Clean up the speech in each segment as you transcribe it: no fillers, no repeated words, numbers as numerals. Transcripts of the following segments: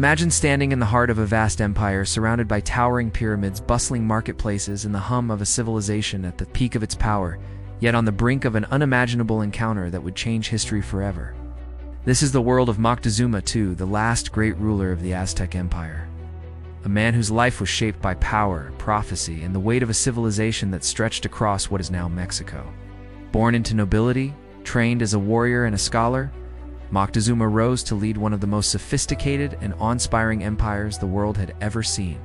Imagine standing in the heart of a vast empire surrounded by towering pyramids, bustling marketplaces, and the hum of a civilization at the peak of its power, yet on the brink of an unimaginable encounter that would change history forever. This is the world of Moctezuma II, the last great ruler of the Aztec Empire. A man whose life was shaped by power, prophecy, and the weight of a civilization that stretched across what is now Mexico. Born into nobility, trained as a warrior and a scholar, Moctezuma rose to lead one of the most sophisticated and awe-inspiring empires the world had ever seen,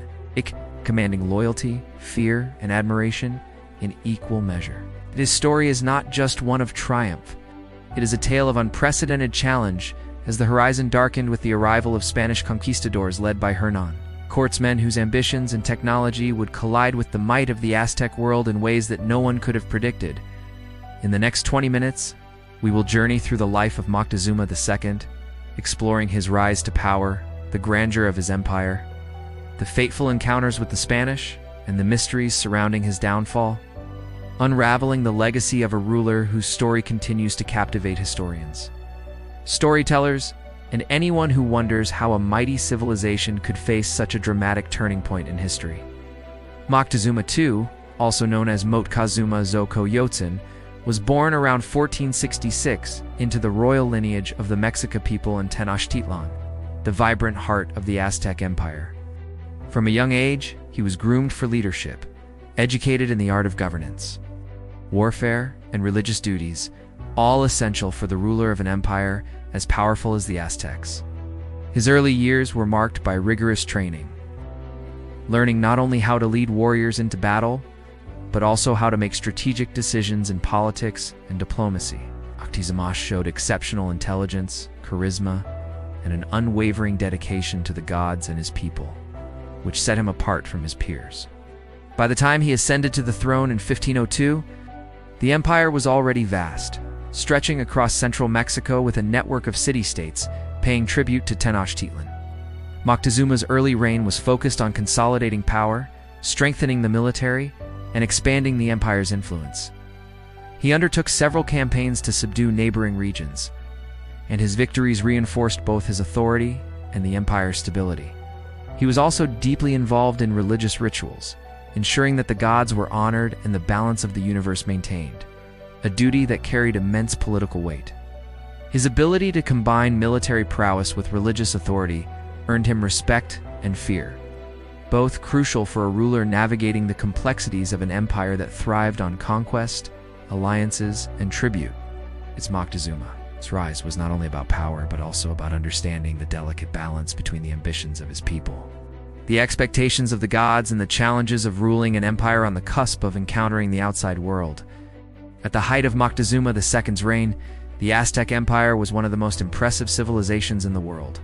commanding loyalty, fear, and admiration in equal measure. His story is not just one of triumph. It is a tale of unprecedented challenge as the horizon darkened with the arrival of Spanish conquistadors led by Hernan Cortes, men whose ambitions and technology would collide with the might of the Aztec world in ways that no one could have predicted. In the next 20 minutes, we will journey through the life of Moctezuma II, exploring his rise to power, the grandeur of his empire, the fateful encounters with the Spanish, and the mysteries surrounding his downfall, unraveling the legacy of a ruler whose story continues to captivate historians, storytellers, and anyone who wonders how a mighty civilization could face such a dramatic turning point in history. Moctezuma II, also known as Moctezuma II, was born around 1466 into the royal lineage of the Mexica people in Tenochtitlan, the vibrant heart of the Aztec Empire. From a young age, he was groomed for leadership, educated in the art of governance, warfare, and religious duties, all essential for the ruler of an empire as powerful as the Aztecs. His early years were marked by rigorous training, learning not only how to lead warriors into battle, but also how to make strategic decisions in politics and diplomacy. Moctezuma showed exceptional intelligence, charisma, and an unwavering dedication to the gods and his people, which set him apart from his peers. By the time he ascended to the throne in 1502, the empire was already vast, stretching across central Mexico with a network of city-states paying tribute to Tenochtitlan. Moctezuma's early reign was focused on consolidating power, strengthening the military, and expanding the empire's influence. He undertook several campaigns to subdue neighboring regions, and his victories reinforced both his authority and the empire's stability. He was also deeply involved in religious rituals, ensuring that the gods were honored and the balance of the universe maintained, a duty that carried immense political weight. His ability to combine military prowess with religious authority earned him respect and fear, both crucial for a ruler navigating the complexities of an empire that thrived on conquest, alliances, and tribute. It's Moctezuma's rise was not only about power, but also about understanding the delicate balance between the ambitions of his people, the expectations of the gods, and the challenges of ruling an empire on the cusp of encountering the outside world. At the height of Moctezuma II's reign, the Aztec Empire was one of the most impressive civilizations in the world.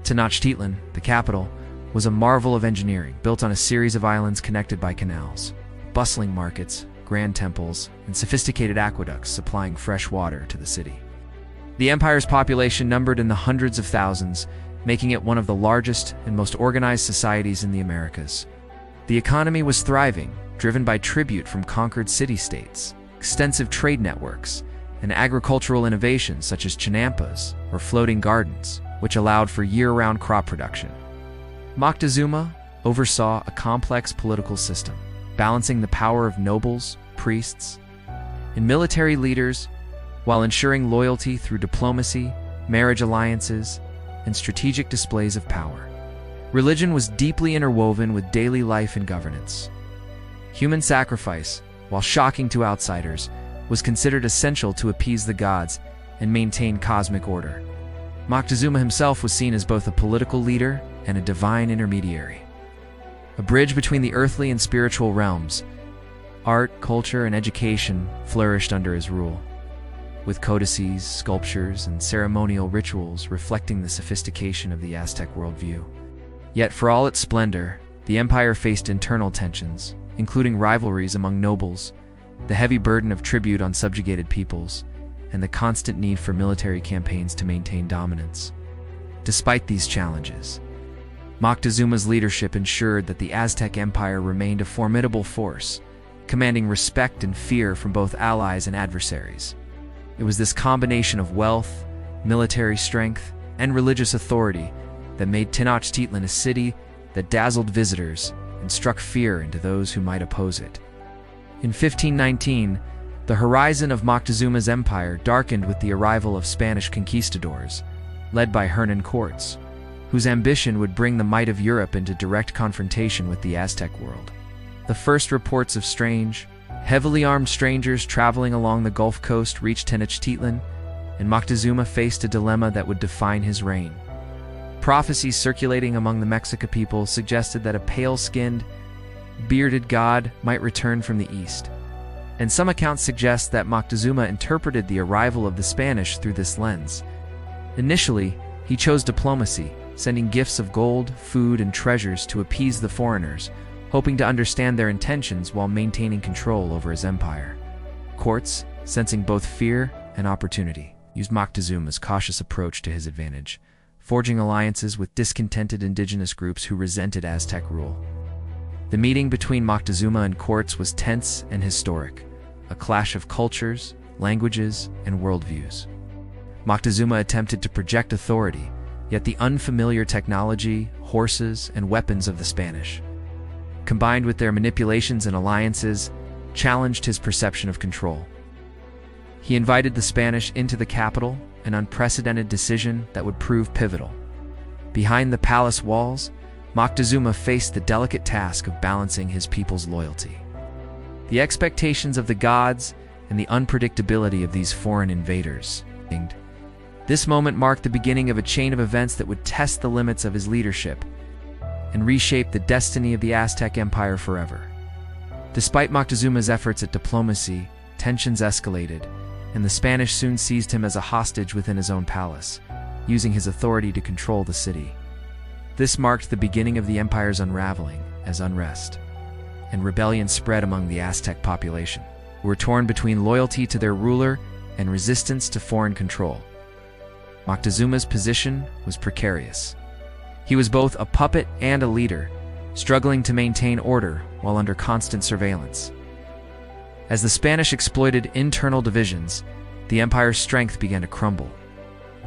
Tenochtitlan, the capital, was a marvel of engineering, built on a series of islands connected by canals, bustling markets, grand temples, and sophisticated aqueducts supplying fresh water to the city. The empire's population numbered in the hundreds of thousands, making it one of the largest and most organized societies in the Americas. The economy was thriving, driven by tribute from conquered city-states, extensive trade networks, and agricultural innovations such as chinampas or floating gardens, which allowed for year-round crop production. Moctezuma oversaw a complex political system, balancing the power of nobles, priests, and military leaders while ensuring loyalty through diplomacy, marriage alliances, and strategic displays of power. Religion was deeply interwoven with daily life and governance. Human sacrifice, while shocking to outsiders, was considered essential to appease the gods and maintain cosmic order. Moctezuma himself was seen as both a political leader and a divine intermediary, a bridge between the earthly and spiritual realms. Art, culture, and education flourished under his rule, with codices, sculptures, and ceremonial rituals reflecting the sophistication of the Aztec worldview. Yet for all its splendor, the empire faced internal tensions, including rivalries among nobles, the heavy burden of tribute on subjugated peoples, and the constant need for military campaigns to maintain dominance. Despite these challenges, Moctezuma's leadership ensured that the Aztec Empire remained a formidable force, commanding respect and fear from both allies and adversaries. It was this combination of wealth, military strength, and religious authority that made Tenochtitlan a city that dazzled visitors and struck fear into those who might oppose it. In 1519, the horizon of Moctezuma's empire darkened with the arrival of Spanish conquistadors, led by Hernan Cortes, whose ambition would bring the might of Europe into direct confrontation with the Aztec world. The first reports of strange, heavily armed strangers traveling along the Gulf Coast reached Tenochtitlan, and Moctezuma faced a dilemma that would define his reign. Prophecies circulating among the Mexica people suggested that a pale-skinned, bearded god might return from the east, and some accounts suggest that Moctezuma interpreted the arrival of the Spanish through this lens. Initially, he chose diplomacy, sending gifts of gold, food, and treasures to appease the foreigners, hoping to understand their intentions while maintaining control over his empire. Cortes, sensing both fear and opportunity, used Moctezuma's cautious approach to his advantage, forging alliances with discontented indigenous groups who resented Aztec rule. The meeting between Moctezuma and Cortes was tense and historic, a clash of cultures, languages, and worldviews. Moctezuma attempted to project authority, yet the unfamiliar technology, horses, and weapons of the Spanish, combined with their manipulations and alliances, challenged his perception of control. He invited the Spanish into the capital, an unprecedented decision that would prove pivotal. Behind the palace walls, Moctezuma faced the delicate task of balancing his people's loyalty. The expectations of the gods and the unpredictability of these foreign invaders. This moment marked the beginning of a chain of events that would test the limits of his leadership and reshape the destiny of the Aztec Empire forever. Despite Moctezuma's efforts at diplomacy, tensions escalated, and the Spanish soon seized him as a hostage within his own palace, using his authority to control the city. This marked the beginning of the empire's unraveling, as unrest and rebellion spread among the Aztec population, who were torn between loyalty to their ruler and resistance to foreign control. Moctezuma's position was precarious. He was both a puppet and a leader, struggling to maintain order while under constant surveillance. As the Spanish exploited internal divisions, the empire's strength began to crumble.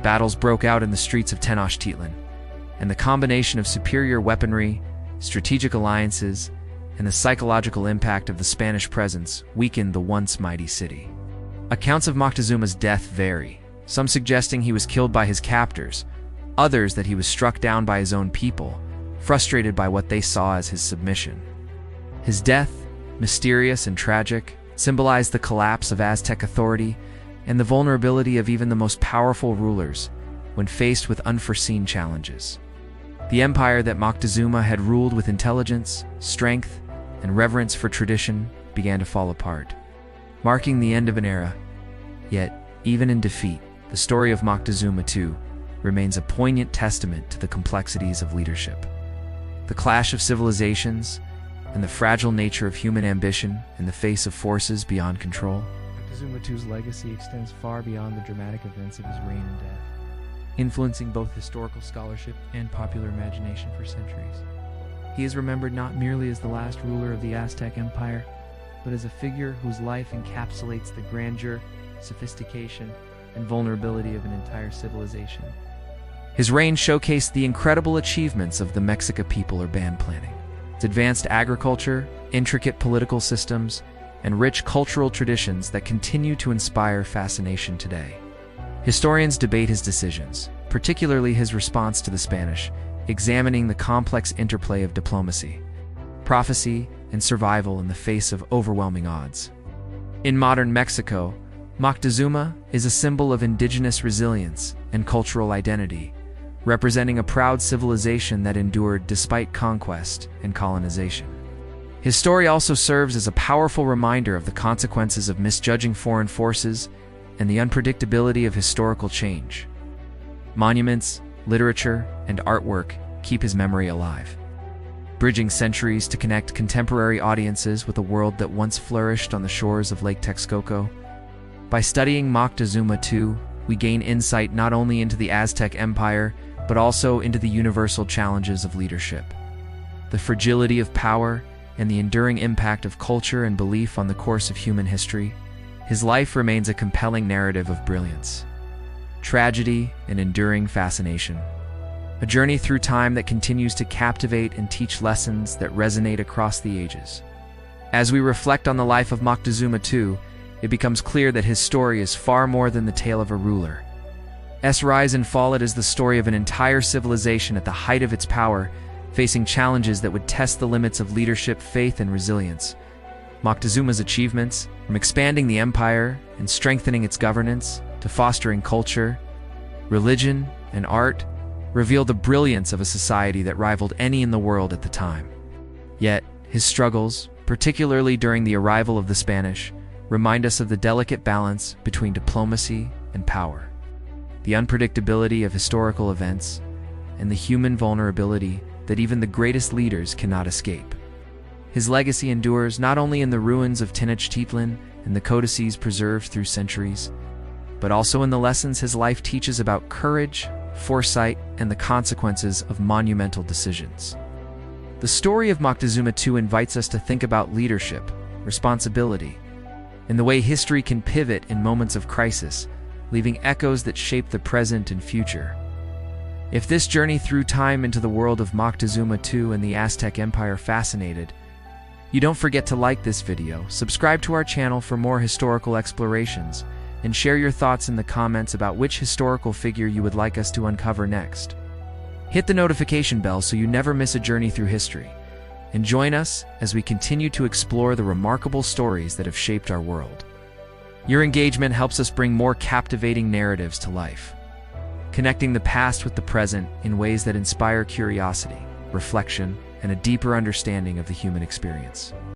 Battles broke out in the streets of Tenochtitlan, and the combination of superior weaponry, strategic alliances, and the psychological impact of the Spanish presence weakened the once mighty city. Accounts of Moctezuma's death vary, some suggesting he was killed by his captors, others that he was struck down by his own people, frustrated by what they saw as his submission. His death, mysterious and tragic, symbolized the collapse of Aztec authority and the vulnerability of even the most powerful rulers when faced with unforeseen challenges. The empire that Moctezuma had ruled with intelligence, strength, and reverence for tradition began to fall apart, marking the end of an era. Yet, even in defeat, the story of Moctezuma II remains a poignant testament to the complexities of leadership. The clash of civilizations and the fragile nature of human ambition in the face of forces beyond control. Moctezuma II's legacy extends far beyond the dramatic events of his reign and death, influencing both historical scholarship and popular imagination for centuries. He is remembered not merely as the last ruler of the Aztec Empire, but as a figure whose life encapsulates the grandeur, sophistication, and vulnerability of an entire civilization. His reign showcased the incredible achievements of the Mexica people urban planning. Its advanced agriculture, intricate political systems, and rich cultural traditions that continue to inspire fascination today. Historians debate his decisions, particularly his response to the Spanish, examining the complex interplay of diplomacy, prophecy, and survival in the face of overwhelming odds. In modern Mexico, Moctezuma is a symbol of indigenous resilience and cultural identity, representing a proud civilization that endured despite conquest and colonization. His story also serves as a powerful reminder of the consequences of misjudging foreign forces and the unpredictability of historical change. Monuments, literature, and artwork keep his memory alive, bridging centuries to connect contemporary audiences with a world that once flourished on the shores of Lake Texcoco. By studying Moctezuma II, we gain insight not only into the Aztec Empire, but also into the universal challenges of leadership, the fragility of power, and the enduring impact of culture and belief on the course of human history. His life remains a compelling narrative of brilliance, tragedy, and enduring fascination. a journey through time that continues to captivate and teach lessons that resonate across the ages. As we reflect on the life of Moctezuma II, it becomes clear that his story is far more than the tale of a ruler. His rise and fall, it is the story of an entire civilization at the height of its power, facing challenges that would test the limits of leadership, faith, and resilience. Moctezuma's achievements, from expanding the empire and strengthening its governance to fostering culture, religion, and art, reveal the brilliance of a society that rivaled any in the world at the time. Yet, his struggles, particularly during the arrival of the Spanish, remind us of the delicate balance between diplomacy and power, the unpredictability of historical events, and the human vulnerability that even the greatest leaders cannot escape. His legacy endures not only in the ruins of Tenochtitlan and the codices preserved through centuries, but also in the lessons his life teaches about courage, foresight, and the consequences of monumental decisions. The story of Moctezuma II invites us to think about leadership, responsibility, and the way history can pivot in moments of crisis, leaving echoes that shape the present and future. If this journey through time into the world of Moctezuma II and the Aztec Empire fascinated, you don't forget to like this video, subscribe to our channel for more historical explorations, and share your thoughts in the comments about which historical figure you would like us to uncover next. Hit the notification bell so you never miss a journey through history, and join us as we continue to explore the remarkable stories that have shaped our world. Your engagement helps us bring more captivating narratives to life, connecting the past with the present in ways that inspire curiosity, reflection, and a deeper understanding of the human experience.